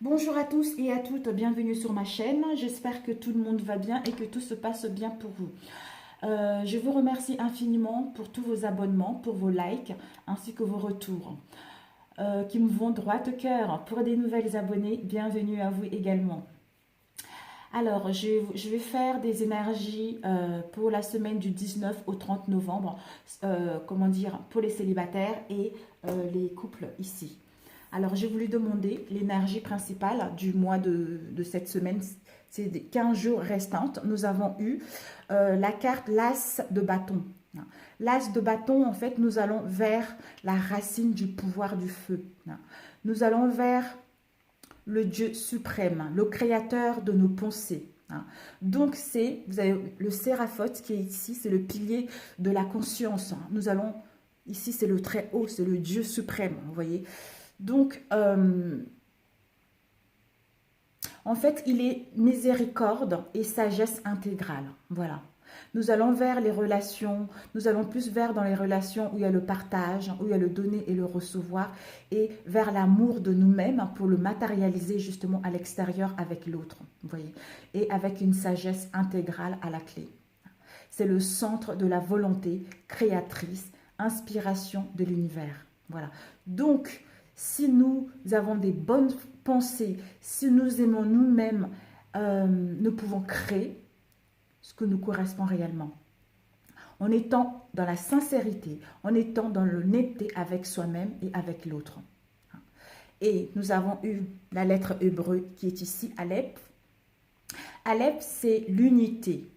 Bonjour à tous et à toutes, bienvenue sur ma chaîne. J'espère que tout le monde va bien et que tout se passe bien pour vous. Je vous remercie infiniment pour tous vos abonnements, pour vos likes ainsi que vos retours qui me vont droit au cœur. Pour des nouvelles abonnés, bienvenue à vous également. Alors, je vais faire des énergies pour la semaine du 19 au 30 novembre, comment dire, pour les célibataires et les couples ici. Alors, j'ai voulu demander l'énergie principale du mois de cette semaine. C'est des 15 jours restantes. Nous avons eu la carte l'As de bâton. L'As de bâton, en fait, nous allons vers la racine du pouvoir du feu. Nous allons vers le Dieu suprême, le créateur de nos pensées. Donc, vous avez le séraphote qui est ici, c'est le pilier de la conscience. Nous allons, ici, c'est le très haut, c'est le Dieu suprême, vous voyez. Donc, en fait, il est miséricorde et sagesse intégrale. Voilà. Nous allons vers les relations, nous allons plus vers dans les relations où il y a le partage, où il y a le donner et le recevoir, et vers l'amour de nous-mêmes pour le matérialiser justement à l'extérieur avec l'autre, vous voyez, et avec une sagesse intégrale à la clé. C'est le centre de la volonté créatrice, inspiration de l'univers. Voilà. Donc, si nous avons des bonnes pensées, si nous aimons nous-mêmes, nous pouvons créer ce que nous correspond réellement. En étant dans la sincérité, en étant dans l'honnêteté avec soi-même et avec l'autre. Et nous avons eu la lettre hébreu qui est ici, Aleph. Aleph, c'est l'unité.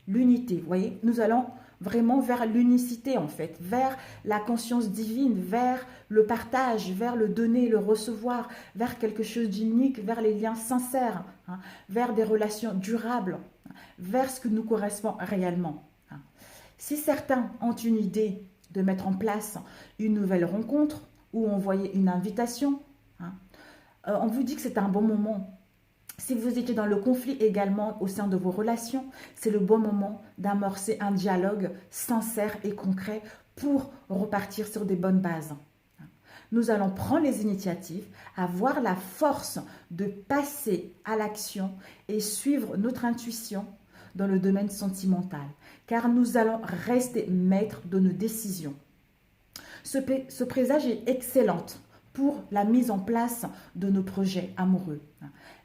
L'unité, vous voyez, nous allons vraiment vers l'unicité en fait, vers la conscience divine, vers le partage, vers le donner, le recevoir, vers quelque chose d'unique, vers les liens sincères, vers des relations durables, vers ce que nous correspond réellement. Si certains ont une idée de mettre en place une nouvelle rencontre ou envoyer une invitation, on vous dit que c'est un bon moment. Si vous étiez dans le conflit également au sein de vos relations, c'est le bon moment d'amorcer un dialogue sincère et concret pour repartir sur des bonnes bases. Nous allons prendre les initiatives, avoir la force de passer à l'action et suivre notre intuition dans le domaine sentimental, car nous allons rester maîtres de nos décisions. Ce présage est excellent pour la mise en place de nos projets amoureux.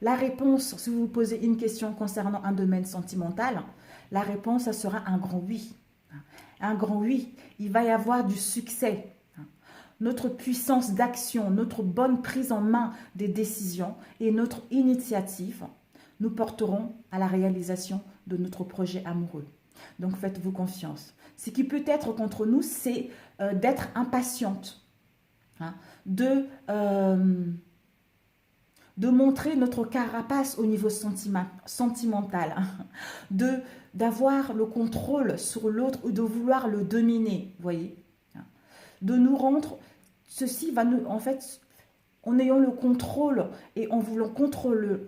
La réponse, si vous vous posez une question concernant un domaine sentimental, la réponse, ça sera un grand oui. Un grand oui. Il va y avoir du succès. Notre puissance d'action, notre bonne prise en main des décisions et notre initiative nous porteront à la réalisation de notre projet amoureux. Donc faites-vous confiance. Ce qui peut être contre nous, c'est d'être impatiente, de montrer notre carapace au niveau sentimental, d'avoir le contrôle sur l'autre ou de vouloir le dominer, voyez, de nous rendre, ceci va nous, en fait, en ayant le contrôle et en voulant contrôlant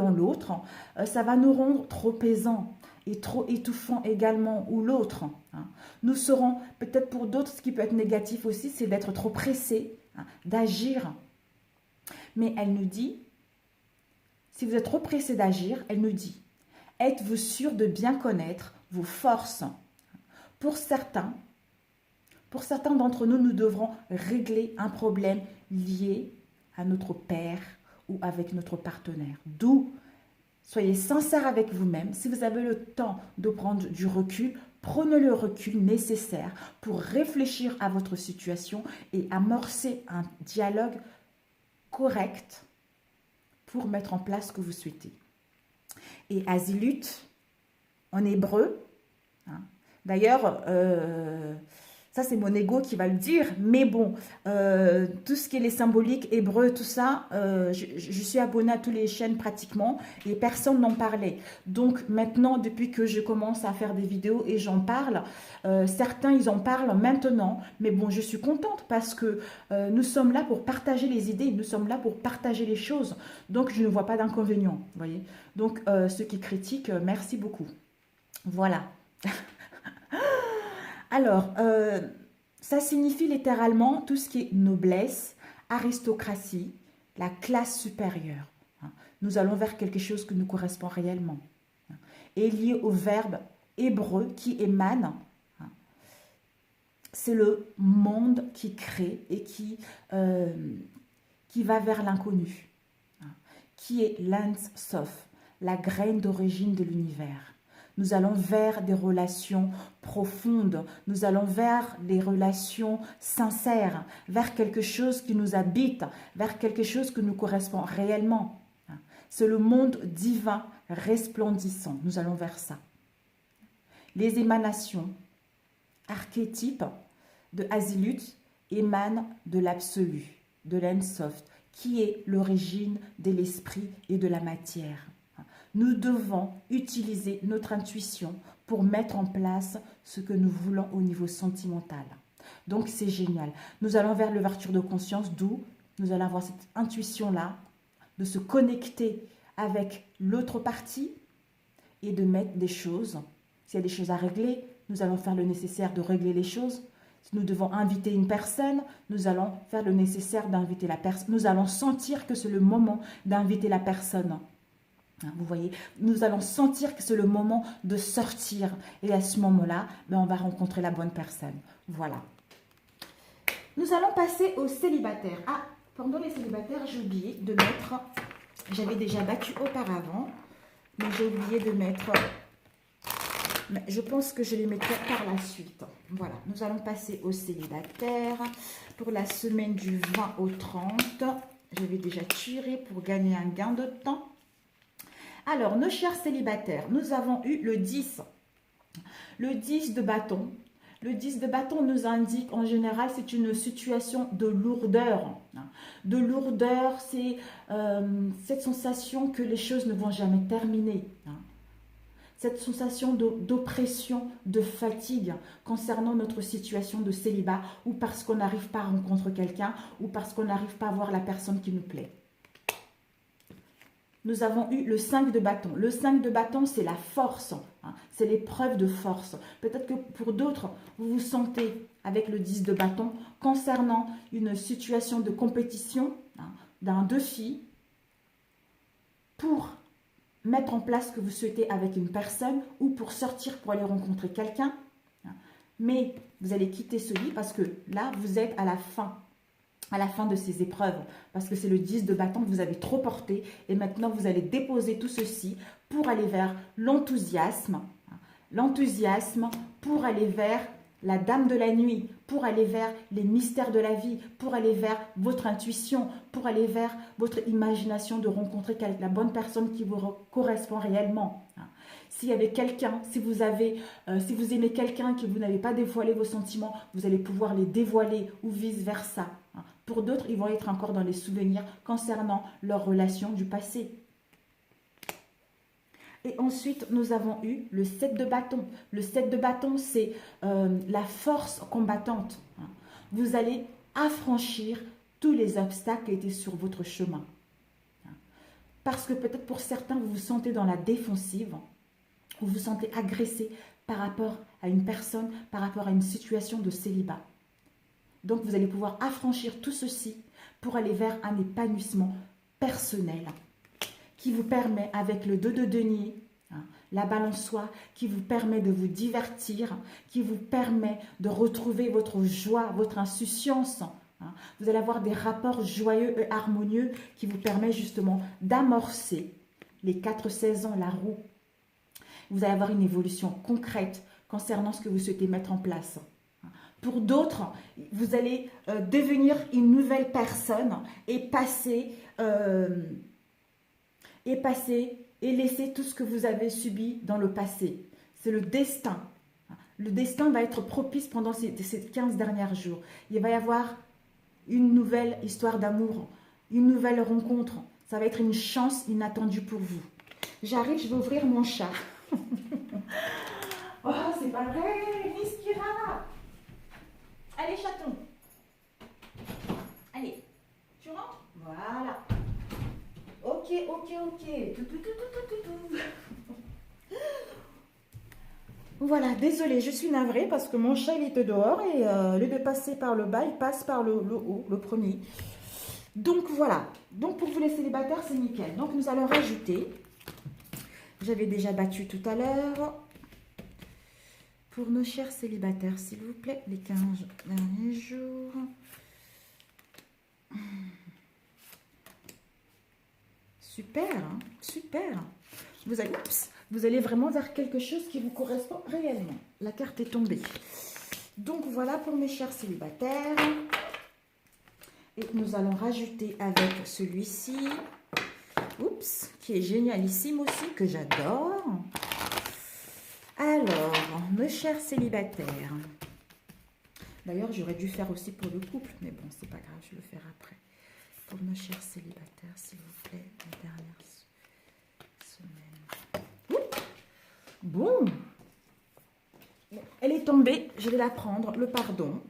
l'autre, ça va nous rendre trop pesants et trop étouffants également, ou l'autre. Nous serons, peut-être pour d'autres, ce qui peut être négatif aussi, c'est d'être trop pressé, d'agir. Mais elle nous dit, si vous êtes trop pressé d'agir, elle nous dit, êtes-vous sûr de bien connaître vos forces? Pour certains d'entre nous, nous devrons régler un problème lié à notre père ou avec notre partenaire. D'où, soyez sincère avec vous-même. Si vous avez le temps de prendre du recul, prenez le recul nécessaire pour réfléchir à votre situation et amorcer un dialogue correct pour mettre en place ce que vous souhaitez. Et Azilut, en hébreu, d'ailleurs, ça c'est mon ego qui va le dire, mais bon, tout ce qui est les symboliques hébreux, tout ça, je suis abonnée à toutes les chaînes pratiquement et personne n'en parlait. Donc maintenant, depuis que je commence à faire des vidéos et j'en parle, certains ils en parlent maintenant, mais bon, je suis contente parce que nous sommes là pour partager les idées, nous sommes là pour partager les choses, donc je ne vois pas d'inconvénient, vous voyez. Donc ceux qui critiquent, merci beaucoup. Voilà. Alors, ça signifie littéralement tout ce qui est noblesse, aristocratie, la classe supérieure. Hein. Nous allons vers quelque chose qui nous correspond réellement. Hein. Et lié au verbe hébreu qui émane, hein, c'est le monde qui crée et qui va vers l'inconnu, hein, qui est l'Ens Sof, la graine d'origine de l'univers. Nous allons vers des relations profondes, nous allons vers des relations sincères, vers quelque chose qui nous habite, vers quelque chose qui nous correspond réellement. C'est le monde divin resplendissant, nous allons vers ça. Les émanations, archétypes de Asilut émanent de l'absolu, de l'Ensof, qui est l'origine de l'esprit et de la matière. Nous devons utiliser notre intuition pour mettre en place ce que nous voulons au niveau sentimental. Donc, c'est génial. Nous allons vers l'ouverture de conscience, d'où nous allons avoir cette intuition-là, de se connecter avec l'autre partie et de mettre des choses. S'il y a des choses à régler, nous allons faire le nécessaire de régler les choses. Si nous devons inviter une personne, nous allons faire le nécessaire d'inviter la personne. Nous allons sentir que c'est le moment d'inviter la personne. Vous voyez, nous allons sentir que c'est le moment de sortir. Et à ce moment-là, on va rencontrer la bonne personne. Voilà. Nous allons passer aux célibataires. Ah, pendant les célibataires, j'ai oublié de mettre... J'avais déjà battu auparavant, mais j'ai oublié de mettre... Mais je pense que je les mettrai par la suite. Voilà, nous allons passer aux célibataires pour la semaine du 20 au 30. J'avais déjà tiré pour gagner un gain de temps. Alors, nos chers célibataires, nous avons eu le 10. Le 10 de bâton. Le 10 de bâton nous indique, en général, c'est une situation de lourdeur. De lourdeur, c'est cette sensation que les choses ne vont jamais terminer. Cette sensation d'oppression, de fatigue concernant notre situation de célibat ou parce qu'on n'arrive pas à rencontrer quelqu'un ou parce qu'on n'arrive pas à voir la personne qui nous plaît. Nous avons eu le 5 de bâton. Le 5 de bâton, c'est la force. Hein, c'est l'épreuve de force. Peut-être que pour d'autres, vous vous sentez avec le 10 de bâton concernant une situation de compétition, hein, d'un défi, pour mettre en place ce que vous souhaitez avec une personne ou pour sortir pour aller rencontrer quelqu'un. Hein. Mais vous allez quitter ce lit parce que là, vous êtes à la fin de ces épreuves, parce que c'est le 10 de bâton que vous avez trop porté, et maintenant vous allez déposer tout ceci pour aller vers l'enthousiasme, pour aller vers la dame de la nuit, pour aller vers les mystères de la vie, pour aller vers votre intuition, pour aller vers votre imagination de rencontrer la bonne personne qui vous correspond réellement. S'il y avait quelqu'un, si vous aimez quelqu'un que vous n'avez pas dévoilé vos sentiments, vous allez pouvoir les dévoiler ou vice-versa. Pour d'autres, ils vont être encore dans les souvenirs concernant leur relation du passé. Et ensuite, nous avons eu le 7 de bâton. Le 7 de bâton, c'est la force combattante. Vous allez affranchir tous les obstacles qui étaient sur votre chemin. Parce que peut-être pour certains, vous vous sentez dans la défensive, vous vous sentez agressé par rapport à une personne, par rapport à une situation de célibat. Donc, vous allez pouvoir affranchir tout ceci pour aller vers un épanouissement personnel qui vous permet, avec le 2 de denier, la balançoire, qui vous permet de vous divertir, qui vous permet de retrouver votre joie, votre insouciance. Vous allez avoir des rapports joyeux et harmonieux qui vous permettent justement d'amorcer les 4 saisons, la roue. Vous allez avoir une évolution concrète concernant ce que vous souhaitez mettre en place. Pour d'autres, vous allez devenir une nouvelle personne et laisser tout ce que vous avez subi dans le passé. C'est le destin. Le destin va être propice pendant ces 15 derniers jours. Il va y avoir une nouvelle histoire d'amour, une nouvelle rencontre. Ça va être une chance inattendue pour vous. J'arrive, je vais ouvrir mon chat. Oh, c'est pas vrai, Miskira. Allez, chaton. Allez, tu rentres? Voilà. Ok. Voilà, désolée, je suis navrée parce que mon chat il était dehors et au lieu de passer par le bas, il passe par le haut, le premier. Donc voilà, donc pour vous les célibataires, c'est nickel. Donc nous allons rajouter, j'avais déjà battu tout à l'heure, pour nos chers célibataires, s'il vous plaît, les 15 derniers jours. Super, hein, super. Vous allez vraiment vers quelque chose qui vous correspond réellement. La carte est tombée. Donc voilà pour mes chers célibataires. Et nous allons rajouter avec celui-ci, oups, qui est génialissime aussi, que j'adore. Alors, mes chers célibataires. D'ailleurs, j'aurais dû faire aussi pour le couple, mais bon, c'est pas grave, je vais le faire après. Pour nos chers célibataires, s'il vous plaît, la dernière semaine. Oups. Bon. Elle est tombée, je vais la prendre, le pardon.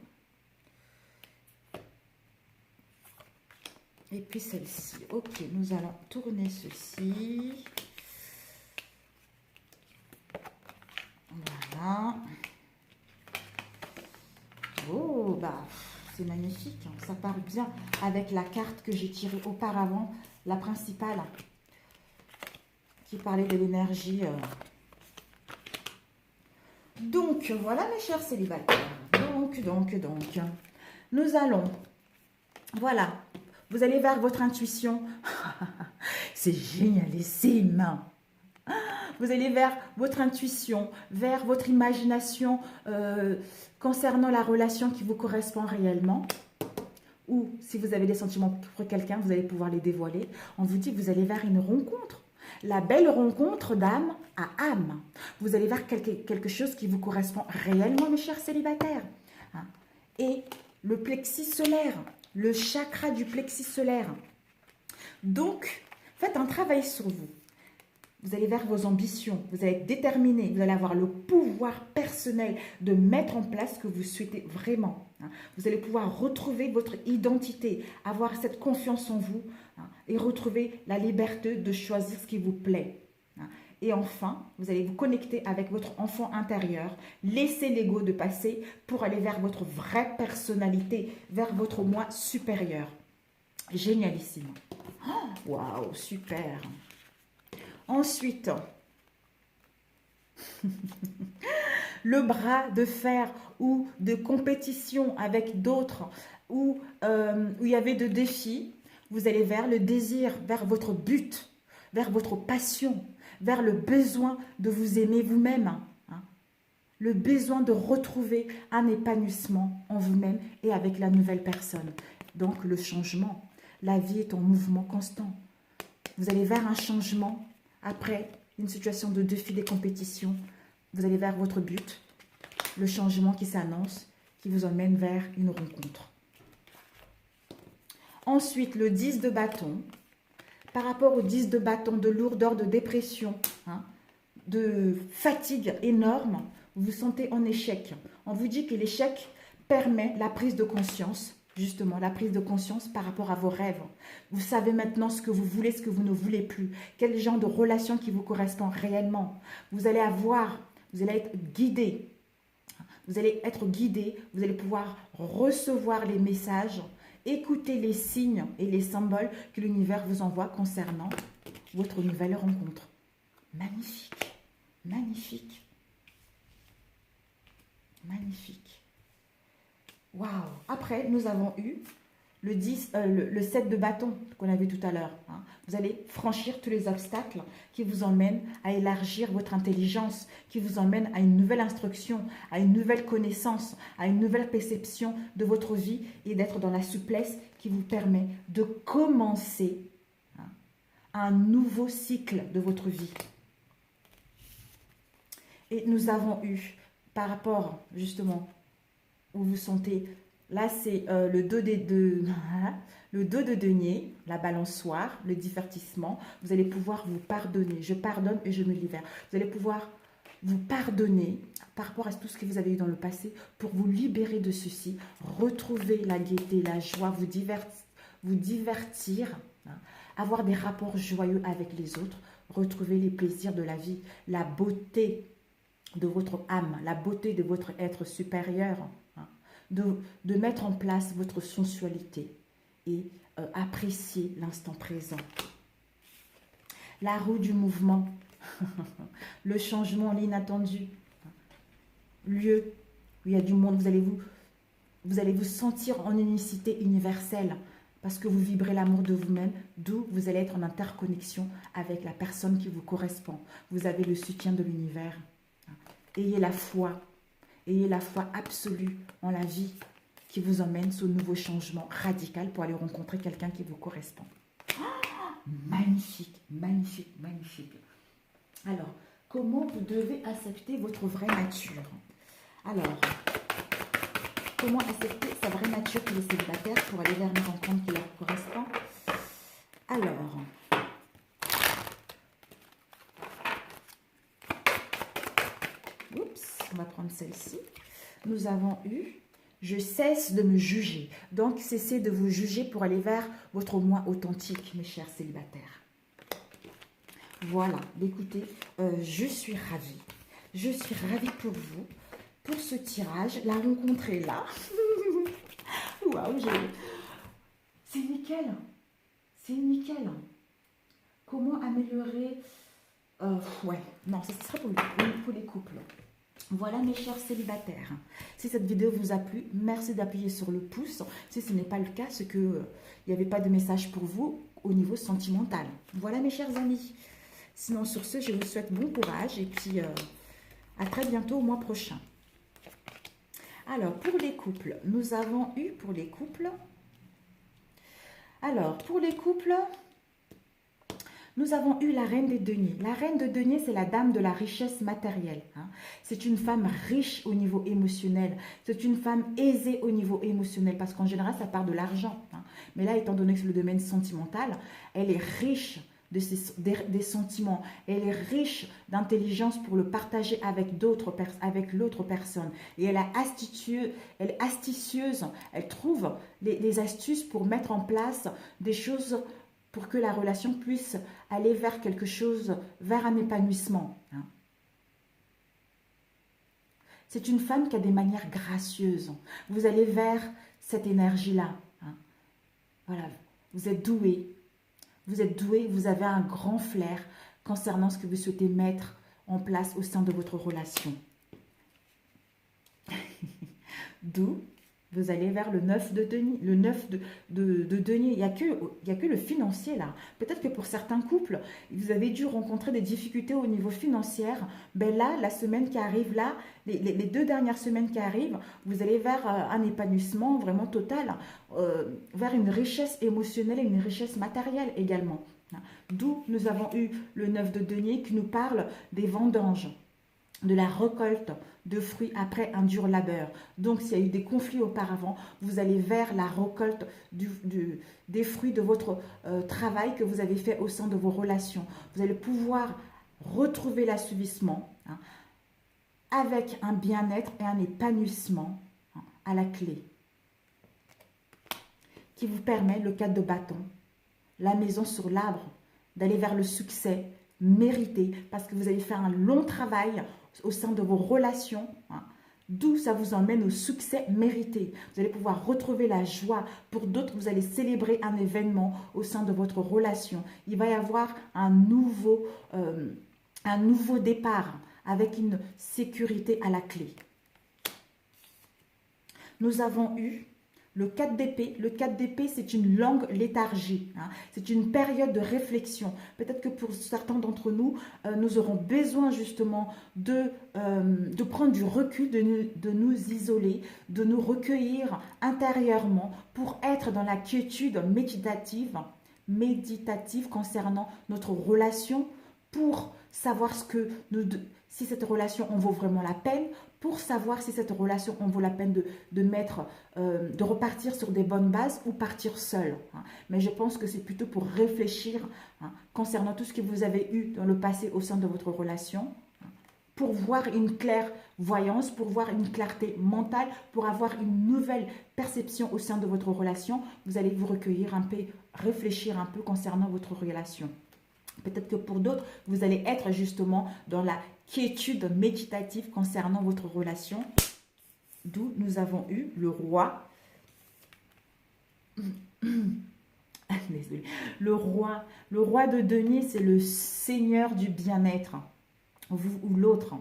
Et puis celle-ci. Ok, nous allons tourner ceci. Voilà. Oh, bah, c'est magnifique. Hein. Ça part bien avec la carte que j'ai tirée auparavant, la principale, qui parlait de l'énergie. Donc, voilà mes chers célibataires. Donc. Nous allons, voilà. Vous allez vers votre intuition. C'est génialissime. Vous allez vers votre intuition, vers votre imagination concernant la relation qui vous correspond réellement. Ou si vous avez des sentiments pour quelqu'un, vous allez pouvoir les dévoiler. On vous dit que vous allez vers une rencontre. La belle rencontre d'âme à âme. Vous allez vers quelque chose qui vous correspond réellement, mes chers célibataires. Et le plexus solaire. Le chakra du plexus solaire. Donc, faites un travail sur vous. Vous allez vers vos ambitions, vous allez être déterminé, vous allez avoir le pouvoir personnel de mettre en place ce que vous souhaitez vraiment. Vous allez pouvoir retrouver votre identité, avoir cette confiance en vous et retrouver la liberté de choisir ce qui vous plaît. Et enfin, vous allez vous connecter avec votre enfant intérieur, laisser l'ego de passer pour aller vers votre vraie personnalité, vers votre moi supérieur. Génialissime. Waouh, super. Ensuite, le bras de fer ou de compétition avec d'autres, où il y avait de défis, vous allez vers le désir, vers votre but, vers votre passion, vers le besoin de vous aimer vous-même, le besoin de retrouver un épanouissement en vous-même et avec la nouvelle personne. Donc le changement, la vie est en mouvement constant. Vous allez vers un changement après une situation de défi des compétitions. Vous allez vers votre but, le changement qui s'annonce, qui vous emmène vers une rencontre. Ensuite, le 10 de bâton. Par rapport au 10 de bâton, de lourdeur, de dépression, de fatigue énorme, vous vous sentez en échec. On vous dit que l'échec permet la prise de conscience, justement, la prise de conscience par rapport à vos rêves. Vous savez maintenant ce que vous voulez, ce que vous ne voulez plus. Quel genre de relation qui vous correspond réellement. Vous allez être guidé. Vous allez être guidé, vous allez pouvoir recevoir les messages, écouter les signes et les symboles que l'univers vous envoie concernant votre nouvelle rencontre. Magnifique, magnifique, magnifique. Waouh! Après, nous avons eu le 7 de bâton qu'on a vu tout à l'heure. Vous allez franchir tous les obstacles qui vous emmènent à élargir votre intelligence, qui vous emmènent à une nouvelle instruction, à une nouvelle connaissance, à une nouvelle perception de votre vie et d'être dans la souplesse qui vous permet de commencer un nouveau cycle de votre vie. Et nous avons eu, par rapport justement, où vous sentez... Là, c'est le dos de denier, la balançoire, le divertissement. Vous allez pouvoir vous pardonner. Je pardonne et je me libère. Vous allez pouvoir vous pardonner par rapport à tout ce que vous avez eu dans le passé pour vous libérer de ceci, retrouver la gaieté, la joie, vous divertir, avoir des rapports joyeux avec les autres, retrouver les plaisirs de la vie, la beauté de votre âme, la beauté de votre être supérieur, de mettre en place votre sensualité et apprécier l'instant présent. La roue du mouvement, le changement, l'inattendu, lieu où il y a du monde, vous allez vous sentir en unicité universelle parce que vous vibrez l'amour de vous-même, d'où vous allez être en interconnexion avec la personne qui vous correspond. Vous avez le soutien de l'univers. Ayez la foi absolue en la vie qui vous emmène ce nouveau changement radical pour aller rencontrer quelqu'un qui vous correspond. Magnifique, magnifique, magnifique. Alors, comment vous devez accepter votre vraie nature? Alors, comment accepter sa vraie nature pour les célibataires pour aller vers une rencontre qui leur correspond? Alors, oups, on va prendre celle-ci. Nous avons eu « Je cesse de me juger ». Donc, cessez de vous juger pour aller vers votre moi authentique, mes chers célibataires. Voilà, écoutez, je suis ravie. Je suis ravie pour vous, pour ce tirage. La rencontre est là. Waouh, c'est nickel. C'est nickel. Comment améliorer... ouais, non, ça sera pour les couples. Voilà mes chers célibataires. Si cette vidéo vous a plu, merci d'appuyer sur le pouce. Si ce n'est pas le cas, c'est qu'il n'y avait pas de message pour vous au niveau sentimental. Voilà mes chers amis. Sinon sur ce, je vous souhaite bon courage et puis à très bientôt au mois prochain. Alors pour les couples, nous avons eu pour les couples... Alors pour les couples... Nous avons eu la reine des deniers. La reine de deniers, c'est la dame de la richesse matérielle. Hein. C'est une femme riche au niveau émotionnel. C'est une femme aisée au niveau émotionnel. Parce qu'en général, ça part de l'argent. Hein. Mais là, étant donné que c'est le domaine sentimental, elle est riche des sentiments. Elle est riche d'intelligence pour le partager avec l'autre personne. Et elle est astucieuse. Elle trouve les astuces pour mettre en place des choses pour que la relation puisse aller vers quelque chose, vers un épanouissement. Hein. C'est une femme qui a des manières gracieuses. Vous allez vers cette énergie-là. Hein. Voilà, vous êtes doué. Vous êtes doué, vous avez un grand flair concernant ce que vous souhaitez mettre en place au sein de votre relation. D'où vous allez vers le 9 de denier. Le 9 de denier, il n'y a que le financier là. Peut-être que pour certains couples, vous avez dû rencontrer des difficultés au niveau financier. Ben là, la semaine qui arrive là, les 2 dernières semaines qui arrivent, vous allez vers un épanouissement vraiment total, vers une richesse émotionnelle et une richesse matérielle également. D'où nous avons eu le 9 de denier qui nous parle des vendanges, de la récolte de fruits après un dur labeur. Donc, s'il y a eu des conflits auparavant, vous allez vers la récolte des fruits de votre travail que vous avez fait au sein de vos relations. Vous allez pouvoir retrouver l'assouvissement hein, avec un bien-être et un épanouissement hein, à la clé qui vous permet, le 4 de bâton, la maison sur l'arbre, d'aller vers le succès mérité parce que vous avez fait un long travail au sein de vos relations, hein, d'où ça vous emmène au succès mérité. Vous allez pouvoir retrouver la joie. Pour d'autres, vous allez célébrer un événement au sein de votre relation. Il va y avoir un nouveau départ avec une sécurité à la clé. Nous avons eu le 4 d'épée. Le 4 d'épée, c'est une longue léthargie. Hein. C'est une période de réflexion. Peut-être que pour certains d'entre nous, nous aurons besoin justement de prendre du recul, de nous isoler, de nous recueillir intérieurement pour être dans la quiétude méditative concernant notre relation, pour savoir si cette relation en vaut vraiment la peine, pour savoir si cette relation en vaut la peine de repartir sur des bonnes bases ou partir seul. Hein. Mais je pense que c'est plutôt pour réfléchir hein, concernant tout ce que vous avez eu dans le passé au sein de votre relation, hein, pour voir une clairvoyance, pour voir une clarté mentale, pour avoir une nouvelle perception au sein de votre relation. Vous allez vous recueillir un peu, réfléchir un peu concernant votre relation. Peut-être que pour d'autres, vous allez être justement dans la quiétude méditative concernant votre relation. D'où nous avons eu le roi. désolé, le roi de denier, c'est le seigneur du bien-être, vous ou l'autre.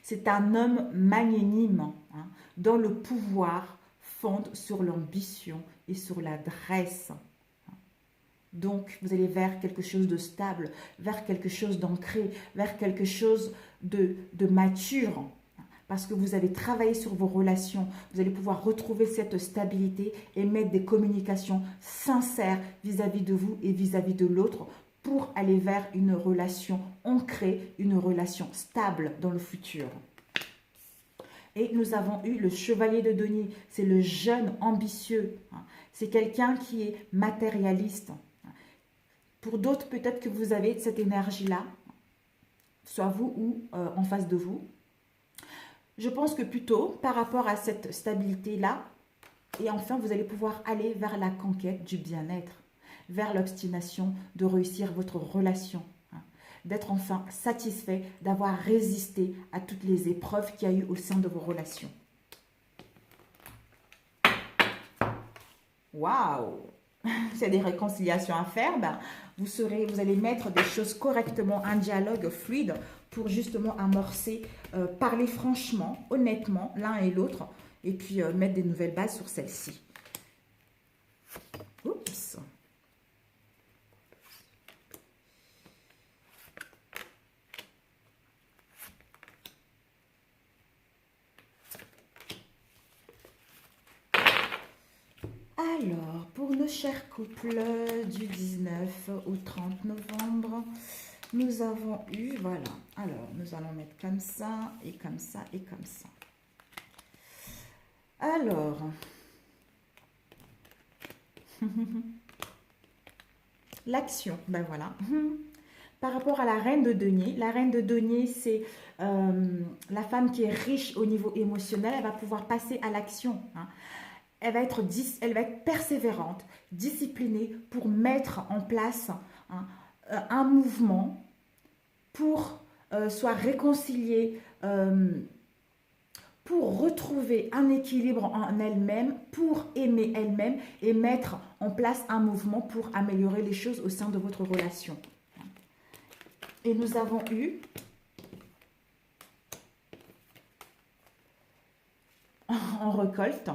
C'est un homme magnanime, hein, dont le pouvoir fonde sur l'ambition et sur l'adresse. Donc, vous allez vers quelque chose de stable, vers quelque chose d'ancré, vers quelque chose de mature. Parce que vous avez travaillé sur vos relations, vous allez pouvoir retrouver cette stabilité et mettre des communications sincères vis-à-vis de vous et vis-à-vis de l'autre pour aller vers une relation ancrée, une relation stable dans le futur. Et nous avons eu le chevalier de denier, c'est le jeune ambitieux, c'est quelqu'un qui est matérialiste. Pour d'autres, peut-être que vous avez cette énergie-là, soit vous ou en face de vous. Je pense que plutôt, par rapport à cette stabilité-là, et enfin, vous allez pouvoir aller vers la conquête du bien-être, vers l'obstination de réussir votre relation, hein, d'être enfin satisfait, d'avoir résisté à toutes les épreuves qu'il y a eu au sein de vos relations. Waouh! S'il y a des réconciliations à faire, ben, vous allez mettre des choses correctement, un dialogue fluide pour justement amorcer, parler franchement, honnêtement, l'un et l'autre, et puis mettre des nouvelles bases sur celle-ci. Oups! Alors, pour nos chers couples du 19 au 30 novembre, nous avons eu, voilà, alors nous allons mettre comme ça, et comme ça, et comme ça. Alors, l'action, ben voilà. Par rapport à la reine de denier, c'est la femme qui est riche au niveau émotionnel, elle va pouvoir passer à l'action, hein. Elle va être persévérante, disciplinée pour mettre en place, hein, un mouvement pour soit réconcilier, pour retrouver un équilibre en elle-même, pour aimer elle-même et mettre en place un mouvement pour améliorer les choses au sein de votre relation. Et nous avons eu en récolte,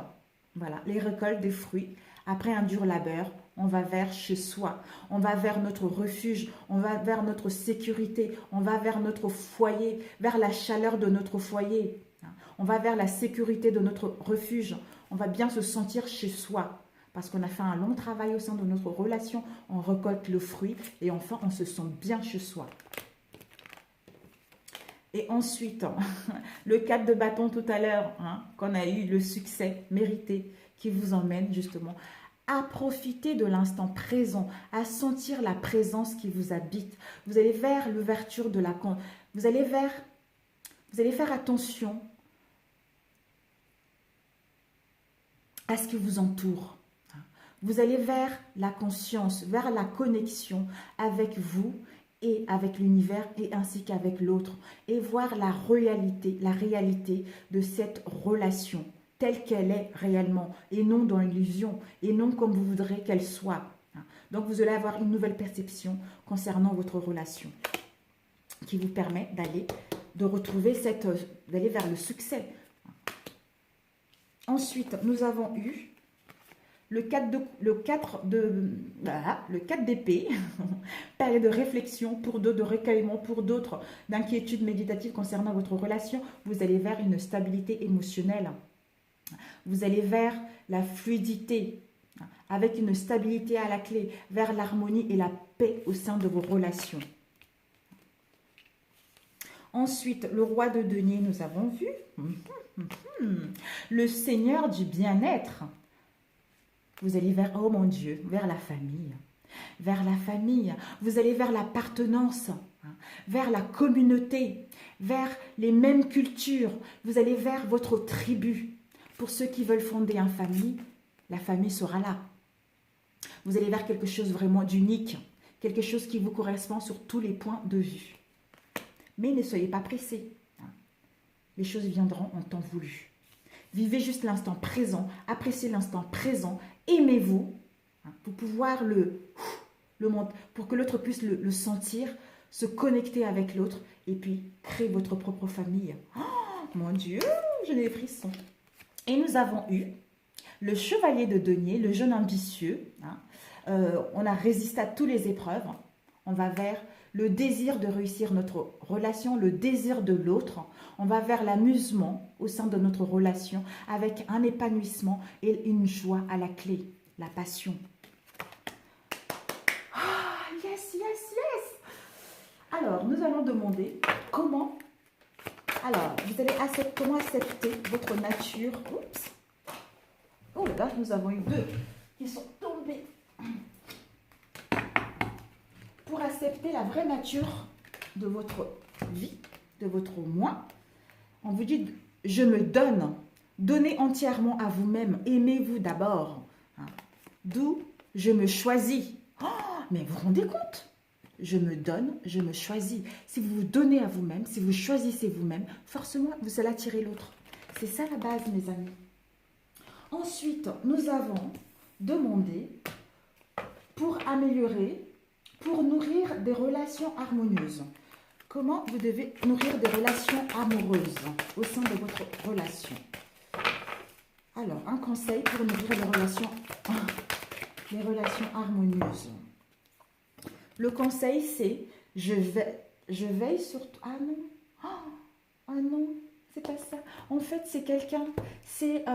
voilà, les récoltes des fruits. Après un dur labeur, on va vers chez soi, on va vers notre refuge, on va vers notre sécurité, on va vers notre foyer, vers la chaleur de notre foyer. On va vers la sécurité de notre refuge. On va bien se sentir chez soi. Parce qu'on a fait un long travail au sein de notre relation. On récolte le fruit et enfin on se sent bien chez soi. Et ensuite, le 4 de bâton tout à l'heure, hein, qu'on a eu le succès mérité qui vous emmène justement à profiter de l'instant présent, à sentir la présence qui vous habite. Vous allez vers l'ouverture de la... Vous allez faire attention à ce qui vous entoure. Vous allez vers la conscience, vers la connexion avec vous et avec l'univers et ainsi qu'avec l'autre et voir la réalité de cette relation telle qu'elle est réellement et non dans l'illusion et non comme vous voudrez qu'elle soit. Donc vous allez avoir une nouvelle perception concernant votre relation qui vous permet d'aller vers le succès. Ensuite, nous avons eu le 4 d'épée, période de réflexion, pour d'autres de recueillement, pour d'autres d'inquiétude méditative concernant votre relation. Vous allez vers une stabilité émotionnelle. Vous allez vers la fluidité, avec une stabilité à la clé, vers l'harmonie et la paix au sein de vos relations. Ensuite, le roi de denier, nous avons vu. Le seigneur du bien-être. Vous allez vers, oh mon Dieu, vers la famille. Vers la famille. Vous allez vers l'appartenance, vers la communauté, vers les mêmes cultures. Vous allez vers votre tribu. Pour ceux qui veulent fonder une famille, la famille sera là. Vous allez vers quelque chose vraiment d'unique, quelque chose qui vous correspond sur tous les points de vue. Mais ne soyez pas pressés. Les choses viendront en temps voulu. Vivez juste l'instant présent, appréciez l'instant présent, aimez-vous hein, pour pouvoir pour que l'autre puisse le sentir, se connecter avec l'autre et puis créer votre propre famille. Oh, mon Dieu, j'ai des frissons. Et nous avons eu le chevalier de denier, le jeune ambitieux. Hein. On a résisté à toutes les épreuves. On va vers le désir de réussir notre relation, le désir de l'autre. On va vers l'amusement au sein de notre relation avec un épanouissement et une joie à la clé, la passion. Ah, yes, yes, yes. Alors, nous allons demander comment... Alors, vous allez comment accepter votre nature. Oups. Oh là, nous avons eu 2 qui sont tombés. Pour accepter la vraie nature de votre vie, de votre moi, on vous dit, je me donne. Donnez entièrement à vous-même. Aimez-vous d'abord. Hein. D'où je me choisis. Oh, mais vous vous rendez compte? Je me donne, je me choisis. Si vous vous donnez à vous-même, si vous choisissez vous-même, forcément, vous allez attirer l'autre. C'est ça la base, mes amis. Ensuite, nous avons demandé pour améliorer, pour nourrir des relations harmonieuses. Comment vous devez nourrir des relations amoureuses au sein de votre relation? Alors, un conseil pour nourrir les relations harmonieuses. Le conseil, c'est je veille sur... Ah non, ah non, c'est pas ça. En fait, c'est quelqu'un, c'est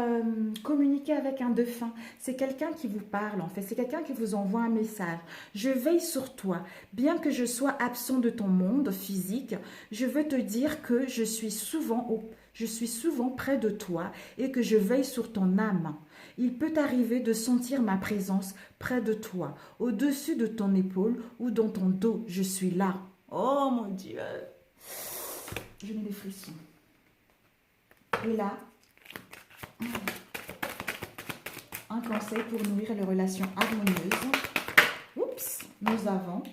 communiquer avec un défunt. C'est quelqu'un qui vous parle, en fait. C'est quelqu'un qui vous envoie un message. Je veille sur toi. Bien que je sois absent de ton monde physique, je veux te dire que je suis souvent près de toi et que je veille sur ton âme. Il peut arriver de sentir ma présence près de toi, au-dessus de ton épaule ou dans ton dos. Je suis là. Oh mon Dieu! Je mets des frissons. Et là, un conseil pour nourrir les relations harmonieuses. Oups, nous avons...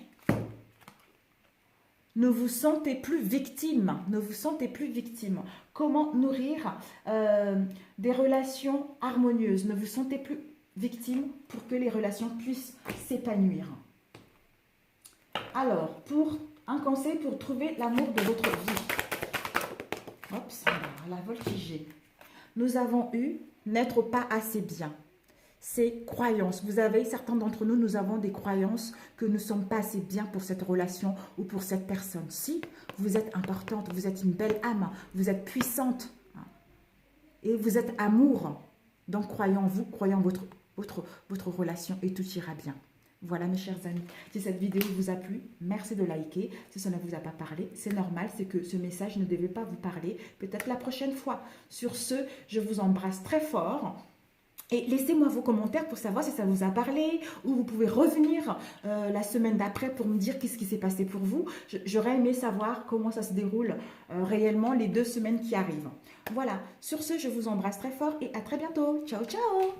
Ne vous sentez plus victime. Ne vous sentez plus victime. Comment nourrir des relations harmonieuses? Ne vous sentez plus victime pour que les relations puissent s'épanouir. Alors, pour un conseil pour trouver l'amour de votre vie. Oups, la voltigée. Nous avons eu n'être pas assez bien. C'est croyances. Vous avez, certains d'entre nous, nous avons des croyances que nous ne sommes pas assez bien pour cette relation ou pour cette personne. Si, vous êtes importante, vous êtes une belle âme, vous êtes puissante et vous êtes amour. Donc, croyez en vous, croyez en votre relation et tout ira bien. Voilà mes chers amis, si cette vidéo vous a plu, merci de liker. Si ça ne vous a pas parlé, c'est normal, c'est que ce message ne devait pas vous parler. Peut-être la prochaine fois. Sur ce, je vous embrasse très fort. Et laissez-moi vos commentaires pour savoir si ça vous a parlé ou vous pouvez revenir la semaine d'après pour me dire qu'est-ce qui s'est passé pour vous. J'aurais aimé savoir comment ça se déroule réellement les 2 semaines qui arrivent. Voilà, sur ce, je vous embrasse très fort et à très bientôt. Ciao, ciao!